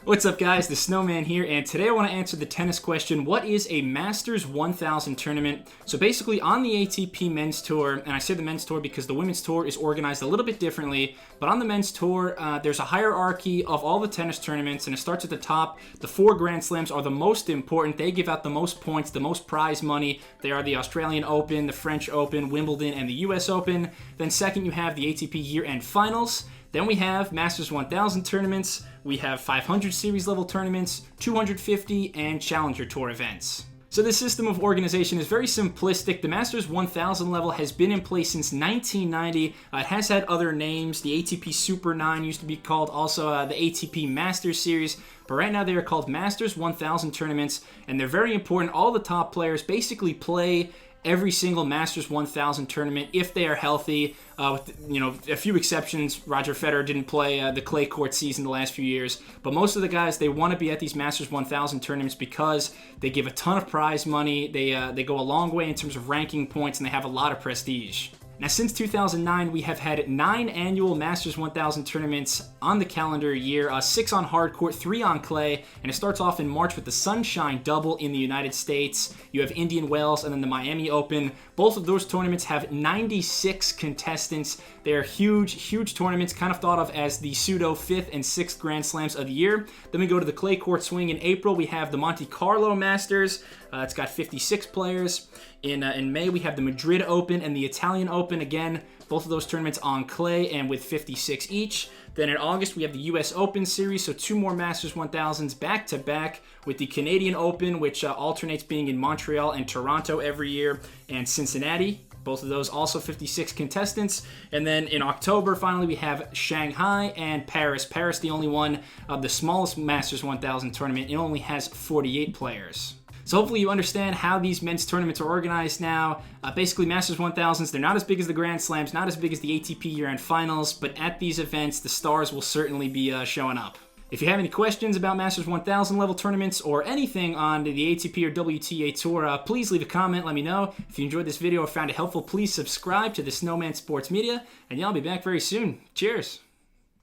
What's up, guys? The Snowman here, and today I want to answer the tennis question: what is a Masters 1000 tournament? So basically, on the ATP Men's Tour, and I say the Men's Tour because the Women's Tour is organized a little bit differently, but on the Men's Tour, there's a hierarchy of all the tennis tournaments, and it starts at the top. The 4 Grand Slams are the most important. They give out the most points, the most prize money. They are the Australian Open, the French Open, Wimbledon, and the US Open. Then second, you have the ATP Year-End Finals. Then we have Masters 1000 tournaments, we have 500 series level tournaments, 250, and Challenger Tour events. So this system of organization is very simplistic. The Masters 1000 level has been in place since 1990. It has had other names. The ATP Super 9 used to be called also the ATP Masters Series, but right now they are called Masters 1000 tournaments, and they're very important. All the top players basically play every single Masters 1000 tournament if they are healthy. With a few exceptions. Roger Federer didn't play the clay court season the last few years, but most of the guys, they want to be at these Masters 1000 tournaments because they give a ton of prize money. They go a long way in terms of ranking points, and they have a lot of prestige. Now, since 2009, we have had 9 annual Masters 1000 tournaments on the calendar year, 6 on hard court, 3 on clay, and it starts off in March with the Sunshine Double in the United States. You have Indian Wells and then the Miami Open. Both of those tournaments have 96 contestants. They are huge, huge tournaments, kind of thought of as the pseudo 5th and 6th Grand Slams of the year. Then we go to the clay court swing in April. We have the Monte Carlo Masters. It's got 56 players. In May, we have the Madrid Open and the Italian Open. Again, both of those tournaments on clay and with 56 each. Then in August, we have the US Open Series, so 2 more Masters 1000s back-to-back with the Canadian Open, which alternates being in Montreal and Toronto every year, and Cincinnati. Both of those also 56 contestants. And then in October, finally, we have Shanghai and Paris. Paris, the only one of the smallest Masters 1000 tournament. It only has 48 players. So hopefully you understand how these men's tournaments are organized now. Basically, Masters 1000s, they're not as big as the Grand Slams, not as big as the ATP Year-End Finals, but at these events, the stars will certainly be showing up. If you have any questions about Masters 1000 level tournaments or anything on the ATP or WTA Tour, please leave a comment, let me know. If you enjoyed this video or found it helpful, please subscribe to the Snowman Sports Media, and yeah, I'll be back very soon. Cheers!